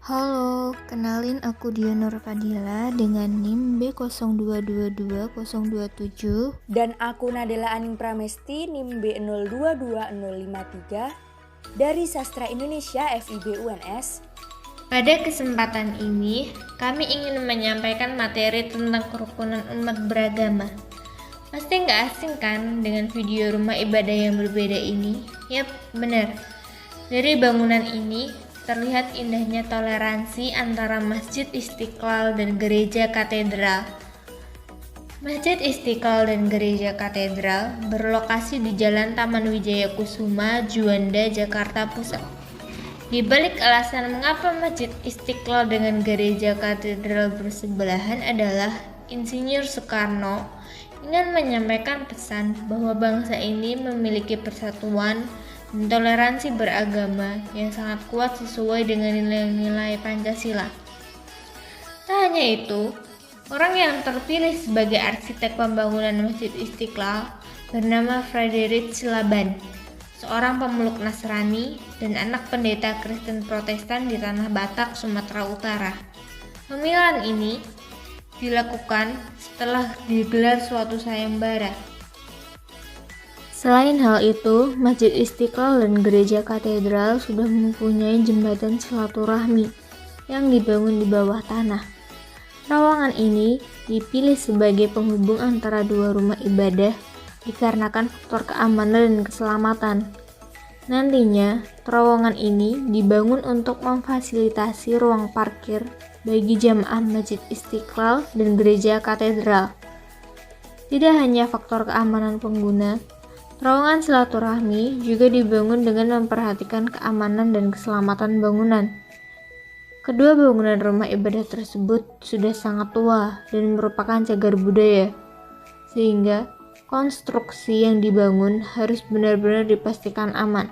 Halo, kenalin aku Diana Fadila dengan NIM B0222-027. Dan aku Nadela Aning Pramesti NIM B022053 dari Sastra Indonesia FIB UNS. Pada kesempatan ini, kami ingin menyampaikan materi tentang kerukunan umat beragama. Pasti nggak asing kan dengan video rumah ibadah yang berbeda ini? Yap, benar. Dari bangunan ini, terlihat indahnya toleransi antara Masjid Istiqlal dan Gereja Katedral. Masjid Istiqlal dan Gereja Katedral berlokasi di Jalan Taman Wijaya Kusuma, Juanda, Jakarta Pusat. Di balik alasan mengapa Masjid Istiqlal dengan Gereja Katedral bersebelahan adalah Insinyur Soekarno ingin menyampaikan pesan bahwa bangsa ini memiliki persatuan dan toleransi beragama yang sangat kuat sesuai dengan nilai-nilai Pancasila. Tak hanya itu, orang yang terpilih sebagai arsitek pembangunan Masjid Istiqlal bernama Frederick Silaban, seorang pemeluk Nasrani dan anak pendeta Kristen Protestan di Tanah Batak, Sumatera Utara. Pemilihan ini dilakukan setelah digelar suatu sayembara. Selain hal itu, Masjid Istiqlal dan Gereja Katedral sudah mempunyai jembatan silaturahmi yang dibangun di bawah tanah. Terowongan ini dipilih sebagai penghubung antara dua rumah ibadah dikarenakan faktor keamanan dan keselamatan. Nantinya, terowongan ini dibangun untuk memfasilitasi ruang parkir bagi jamaah Masjid Istiqlal dan Gereja Katedral. Tidak hanya faktor keamanan pengguna, terowongan silaturahmi juga dibangun dengan memperhatikan keamanan dan keselamatan bangunan. Kedua bangunan rumah ibadah tersebut sudah sangat tua dan merupakan cagar budaya, sehingga konstruksi yang dibangun harus benar-benar dipastikan aman.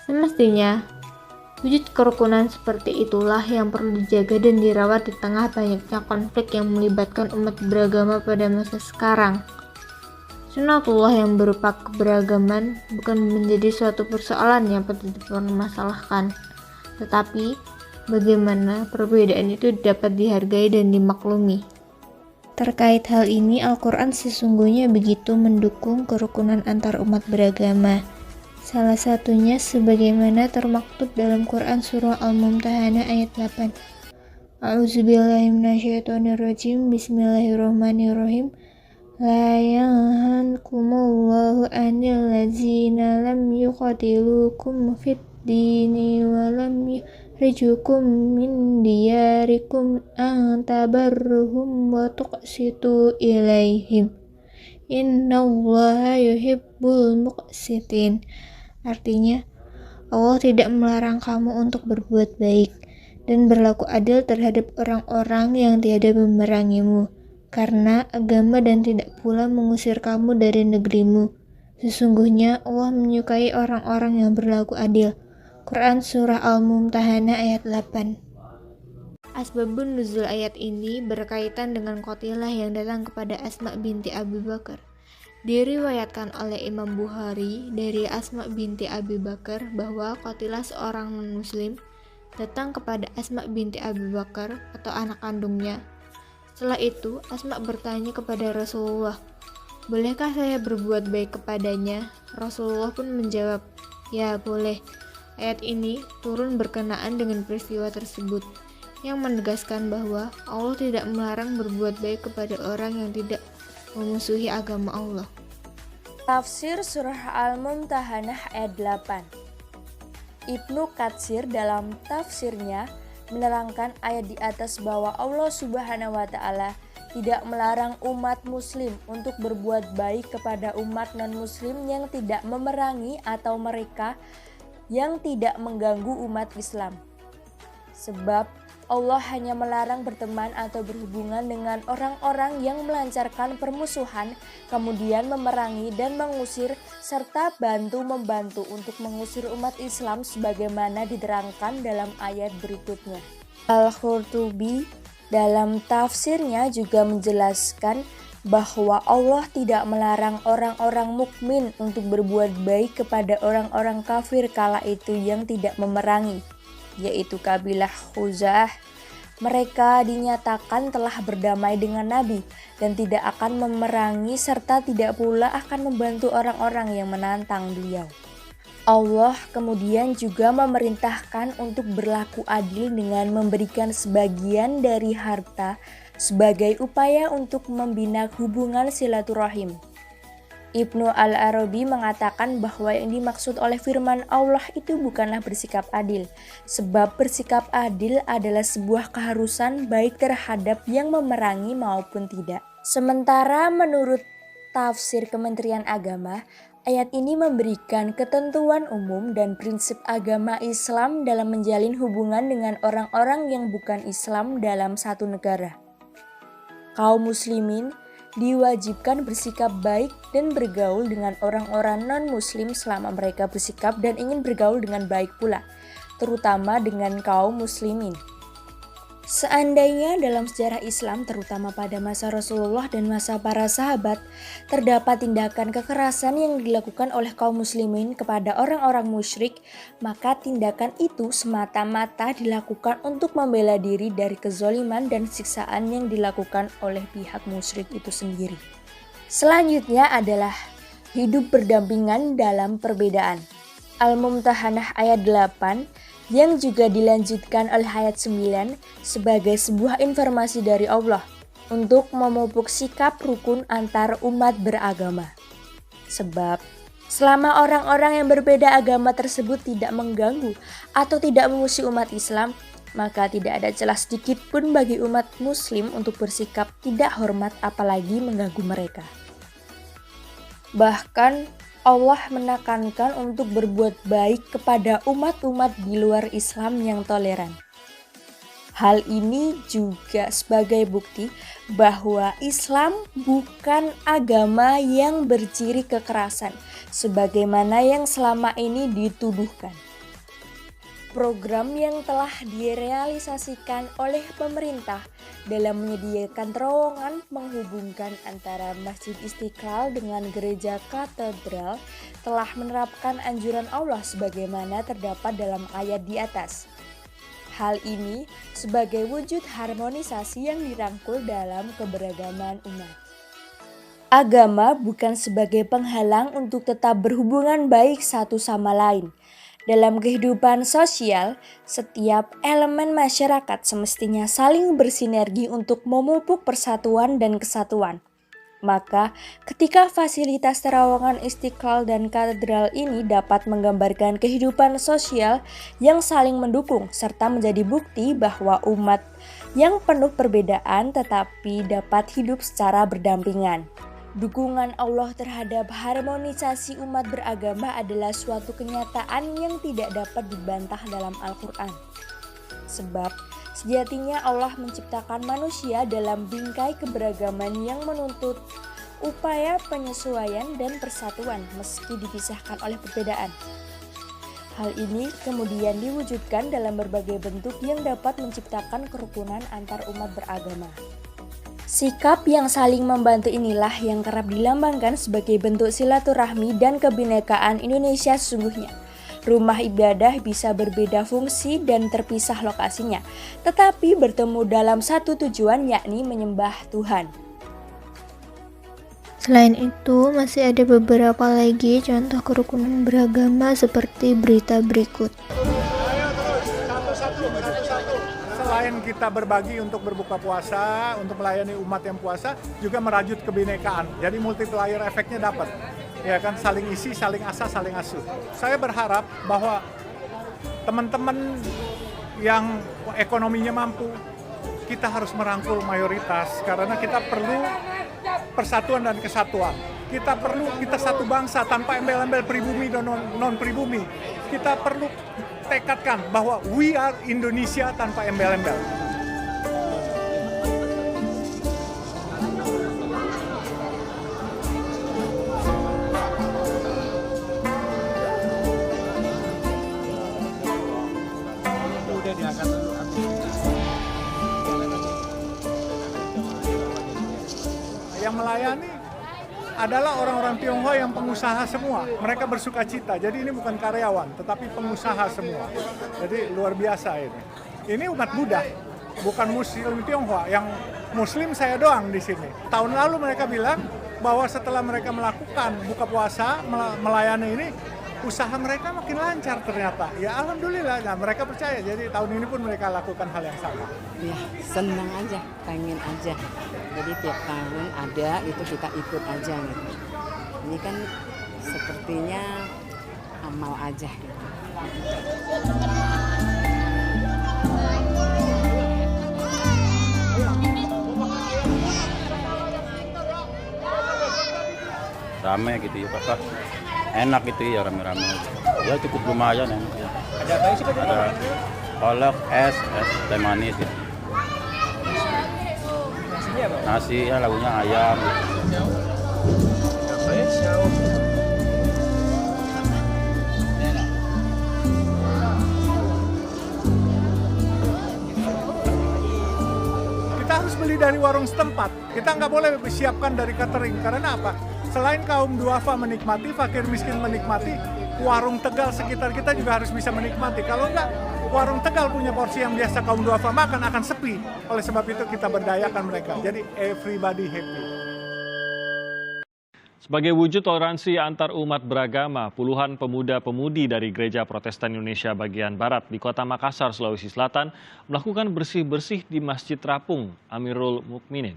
Semestinya, wujud kerukunan seperti itulah yang perlu dijaga dan dirawat di tengah banyaknya konflik yang melibatkan umat beragama pada masa sekarang. Sunatullah yang berupa keberagaman bukan menjadi suatu persoalan yang patut dipermasalahkan, tetapi bagaimana perbedaan itu dapat dihargai dan dimaklumi. Terkait hal ini, Al-Quran sesungguhnya begitu mendukung kerukunan antar umat beragama. Salah satunya sebagaimana termaktub dalam Quran Surah Al-Mumtahanah ayat 8. A'udzubillahiminasyaitonirrajim. Bismillahirrahmanirrahim. La yanhankumullahu anil ladzina lam yuqatilukum fid dini wa lam yukhrijukum min diyarikum an tabarruhum wa tuqsitu ilaihim. Innallaha yuhibbul muqsitin. Artinya, Allah tidak melarang kamu untuk berbuat baik dan berlaku adil terhadap orang-orang yang tiada memerangimu karena agama dan tidak pula mengusir kamu dari negerimu. Sesungguhnya Allah menyukai orang-orang yang berlaku adil. Quran Surah Al-Mumtahanah ayat 8. Asbabun nuzul ayat ini berkaitan dengan qatilah yang datang kepada Asma binti Abu Bakar. Diriwayatkan oleh Imam Bukhari dari Asma binti Abu Bakar bahwa qatilah seorang non-muslim datang kepada Asma binti Abu Bakar atau anak kandungnya. Setelah itu, Asma bertanya kepada Rasulullah, "Bolehkah saya berbuat baik kepadanya?" Rasulullah pun menjawab, "Ya, boleh." Ayat ini turun berkenaan dengan peristiwa tersebut, yang menegaskan bahwa Allah tidak melarang berbuat baik kepada orang yang tidak memusuhi agama Allah. Tafsir Surah Al-Mumtahanah ayat 8. Ibnu Katsir dalam tafsirnya menerangkan ayat di atas bahwa Allah Subhanahu wa Ta'ala tidak melarang umat muslim untuk berbuat baik kepada umat non-muslim yang tidak memerangi atau mereka yang tidak mengganggu umat Islam. Sebab Allah hanya melarang berteman atau berhubungan dengan orang-orang yang melancarkan permusuhan, kemudian memerangi dan mengusir, serta bantu-membantu untuk mengusir umat Islam sebagaimana diterangkan dalam ayat berikutnya. Al-Qurtubi dalam tafsirnya juga menjelaskan bahwa Allah tidak melarang orang-orang mukmin untuk berbuat baik kepada orang-orang kafir kala itu yang tidak memerangi. yaitu kabilah Khuza'ah. Mereka dinyatakan telah berdamai dengan Nabi dan tidak akan memerangi serta tidak pula akan membantu orang-orang yang menantang beliau. Allah kemudian juga memerintahkan untuk berlaku adil dengan memberikan sebagian dari harta sebagai upaya untuk membina hubungan silaturahim. Ibnu Al-Arabi mengatakan bahwa yang dimaksud oleh firman Allah itu bukanlah bersikap adil, sebab bersikap adil adalah sebuah keharusan baik terhadap yang memerangi maupun tidak. Sementara menurut tafsir Kementerian Agama, ayat ini memberikan ketentuan umum dan prinsip agama Islam dalam menjalin hubungan dengan orang-orang yang bukan Islam dalam satu negara. Kaum muslimin diwajibkan bersikap baik dan bergaul dengan orang-orang non-muslim selama mereka bersikap dan ingin bergaul dengan baik pula, terutama dengan kaum muslimin. Seandainya dalam sejarah Islam, terutama pada masa Rasulullah dan masa para sahabat, terdapat tindakan kekerasan yang dilakukan oleh kaum muslimin kepada orang-orang musyrik, maka tindakan itu semata-mata dilakukan untuk membela diri dari kezoliman dan siksaan yang dilakukan oleh pihak musyrik itu sendiri. Selanjutnya adalah hidup berdampingan dalam perbedaan. Al-Mumtahanah ayat 8 yang juga dilanjutkan oleh ayat 9 sebagai sebuah informasi dari Allah untuk memupuk sikap rukun antar umat beragama. Sebab selama orang-orang yang berbeda agama tersebut tidak mengganggu atau tidak memusuhi umat Islam, maka tidak ada celah sedikit pun bagi umat muslim untuk bersikap tidak hormat apalagi mengganggu mereka. Bahkan Allah menekankan untuk berbuat baik kepada umat-umat di luar Islam yang toleran. Hal ini juga sebagai bukti bahwa Islam bukan agama yang berciri kekerasan, sebagaimana yang selama ini dituduhkan. Program yang telah direalisasikan oleh pemerintah dalam menyediakan terowongan menghubungkan antara Masjid Istiqlal dengan Gereja Katedral telah menerapkan anjuran Allah sebagaimana terdapat dalam ayat di atas. Hal ini sebagai wujud harmonisasi yang dirangkul dalam keberagaman umat. Agama bukan sebagai penghalang untuk tetap berhubungan baik satu sama lain. Dalam kehidupan sosial, setiap elemen masyarakat semestinya saling bersinergi untuk memupuk persatuan dan kesatuan. Maka, ketika fasilitas terowongan Istiqlal dan katedral ini dapat menggambarkan kehidupan sosial yang saling mendukung serta menjadi bukti bahwa umat yang penuh perbedaan tetapi dapat hidup secara berdampingan. Dukungan Allah terhadap harmonisasi umat beragama adalah suatu kenyataan yang tidak dapat dibantah dalam Al-Quran. Sebab sejatinya Allah menciptakan manusia dalam bingkai keberagaman yang menuntut upaya penyesuaian dan persatuan meski dipisahkan oleh perbedaan. Hal ini kemudian diwujudkan dalam berbagai bentuk yang dapat menciptakan kerukunan antar umat beragama. Sikap yang saling membantu inilah yang kerap dilambangkan sebagai bentuk silaturahmi dan kebinekaan Indonesia sesungguhnya. Rumah ibadah bisa berbeda fungsi dan terpisah lokasinya, tetapi bertemu dalam satu tujuan yakni menyembah Tuhan. Selain itu, masih ada beberapa lagi contoh kerukunan beragama seperti berita berikut. Selain kita berbagi untuk berbuka puasa, untuk melayani umat yang puasa, juga merajut kebinekaan. Jadi multiplier efeknya dapat. Ya kan, saling isi, saling asa, saling asuh. Saya berharap bahwa teman-teman yang ekonominya mampu, kita harus merangkul mayoritas karena kita perlu persatuan dan kesatuan. Kita satu bangsa tanpa embel-embel pribumi dan non-pribumi. Kita perlu tekadkan bahwa we are Indonesia tanpa embel-embel. Yang melayani adalah orang-orang Tionghoa yang pengusaha semua. Mereka bersuka cita. Jadi ini bukan karyawan, tetapi pengusaha semua. Jadi luar biasa ini. Ini umat Buddha, bukan Muslim Tionghoa. Yang Muslim saya doang di sini. Tahun lalu mereka bilang bahwa setelah mereka melakukan buka puasa, melayani ini, usaha mereka makin lancar ternyata. Ya alhamdulillah, nah, mereka percaya. Jadi tahun ini pun mereka lakukan hal yang sama. Ya senang aja, pengen aja. Jadi tiap tahun ada itu kita ikut aja gitu. Ini kan sepertinya amal aja gitu. Rame gitu ya Pak. Enak gitu ya rame-rame. Ya cukup lumayan ya. Ada apa sih Pak? Ada kolak, es teh manis gitu. Nasinya apa? Nasi ya lauknya ayam gitu. Kita harus beli dari warung setempat. Kita nggak boleh siapkan dari catering. Karena apa? Selain kaum duafa menikmati, fakir miskin menikmati, warung Tegal sekitar kita juga harus bisa menikmati. Kalau enggak, warung Tegal punya porsi yang biasa kaum duafa makan akan sepi. Oleh sebab itu kita berdayakan mereka. Jadi everybody happy. Sebagai wujud toleransi antar umat beragama, puluhan pemuda-pemudi dari Gereja Protestan Indonesia bagian Barat di Kota Makassar, Sulawesi Selatan melakukan bersih-bersih di Masjid Terapung Amirul Mukminin.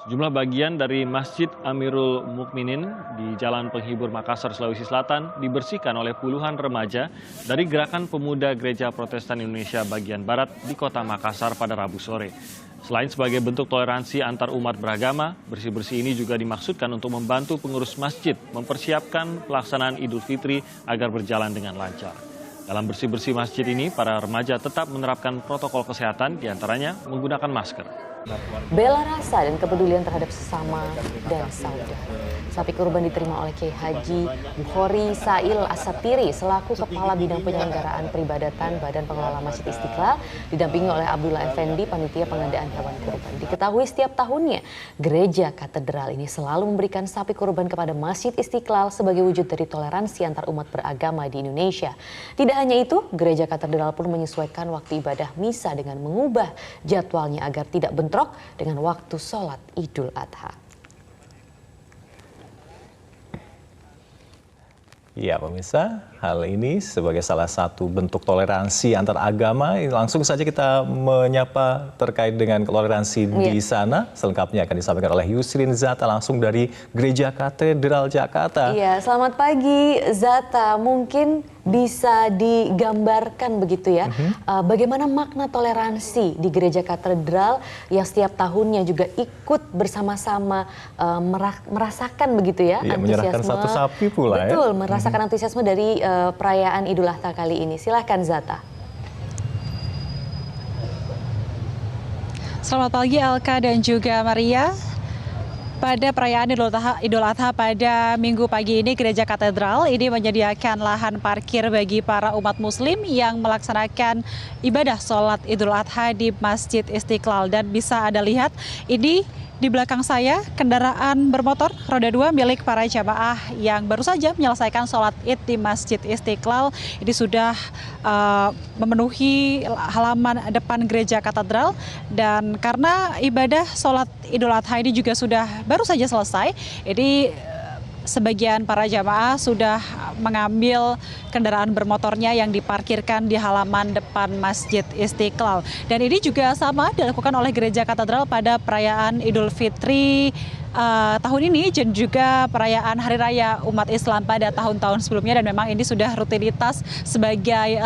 Sejumlah bagian dari Masjid Amirul Mukminin di Jalan Penghibur Makassar, Sulawesi Selatan dibersihkan oleh puluhan remaja dari Gerakan Pemuda Gereja Protestan Indonesia bagian Barat di Kota Makassar pada Rabu sore. Selain sebagai bentuk toleransi antar umat beragama, bersih-bersih ini juga dimaksudkan untuk membantu pengurus masjid mempersiapkan pelaksanaan Idul Fitri agar berjalan dengan lancar. Dalam bersih-bersih masjid ini, para remaja tetap menerapkan protokol kesehatan, diantaranya menggunakan masker. Bela rasa dan kepedulian terhadap sesama dan saudara. Sapi kurban diterima oleh Kiai Haji Bukhori Sail Asatiri selaku Kepala Bidang Penyelenggaraan Peribadatan Badan Pengelola Masjid Istiqlal, didampingi oleh Abdullah Effendi, Panitia Pengadaan Hewan Kurban. Diketahui setiap tahunnya, Gereja Katedral ini selalu memberikan sapi kurban kepada Masjid Istiqlal sebagai wujud dari toleransi antar umat beragama di Indonesia. Tidak hanya itu, Gereja Katedral pun menyesuaikan waktu ibadah misa dengan mengubah jadwalnya agar tidak bentrok dengan waktu sholat Idul Adha. Ya pemirsa, hal ini sebagai salah satu bentuk toleransi antar agama. Langsung saja kita menyapa terkait dengan toleransi di sana. Selengkapnya akan disampaikan oleh Yusrin Zata langsung dari Gereja Katedral Jakarta. Iya, selamat pagi Zata. Mungkin bisa digambarkan begitu ya, bagaimana makna toleransi di Gereja Katedral yang setiap tahunnya juga ikut bersama-sama merasakan begitu ya, menyerahkan satu sapi pula. Betul, merasakan antusiasme dari perayaan Idul Adha kali ini. Silahkan Zata. Selamat pagi Alka dan juga Maria. Pada perayaan Idul Adha pada Minggu pagi ini, Gereja Katedral ini menyediakan lahan parkir bagi para umat muslim yang melaksanakan ibadah sholat Idul Adha di Masjid Istiqlal. Dan bisa Anda lihat, ini di belakang saya kendaraan bermotor roda 2 milik para jamaah yang baru saja menyelesaikan sholat Id di Masjid Istiqlal. Ini sudah memenuhi halaman depan Gereja Katedral, dan karena ibadah sholat Idul Adha ini juga sudah baru saja selesai, ini sebagian para jamaah sudah mengambil kendaraan bermotornya yang diparkirkan di halaman depan Masjid Istiqlal. Dan ini juga sama dilakukan oleh Gereja Katedral pada perayaan Idul Fitri tahun ini dan juga perayaan Hari Raya Umat Islam pada tahun-tahun sebelumnya. Dan memang ini sudah rutinitas sebagai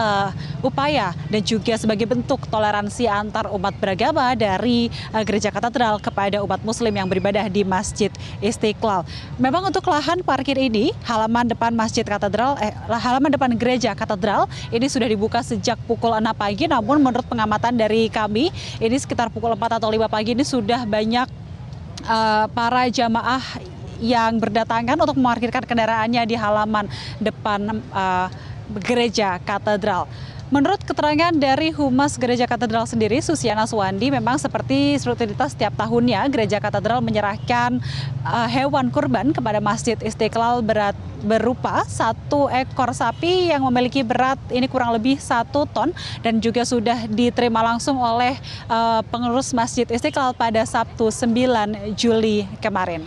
upaya dan juga sebagai bentuk toleransi antar umat beragama dari Gereja Katedral kepada umat muslim yang beribadah di Masjid Istiqlal. Memang untuk lahan parkir ini, halaman depan Masjid Katedral, halaman depan Gereja Katedral ini sudah dibuka sejak pukul 6 pagi, namun menurut pengamatan dari kami, ini sekitar pukul 4 atau 5 pagi ini sudah banyak para jamaah yang berdatangan untuk memarkirkan kendaraannya di halaman depan Gereja Katedral. Menurut keterangan dari Humas Gereja Katedral sendiri, Susiana Suwandi, memang seperti rutinitas setiap tahunnya, Gereja Katedral menyerahkan hewan kurban kepada Masjid Istiqlal berupa 1 ekor sapi yang memiliki berat ini kurang lebih 1 ton dan juga sudah diterima langsung oleh pengurus Masjid Istiqlal pada Sabtu 9 Juli kemarin.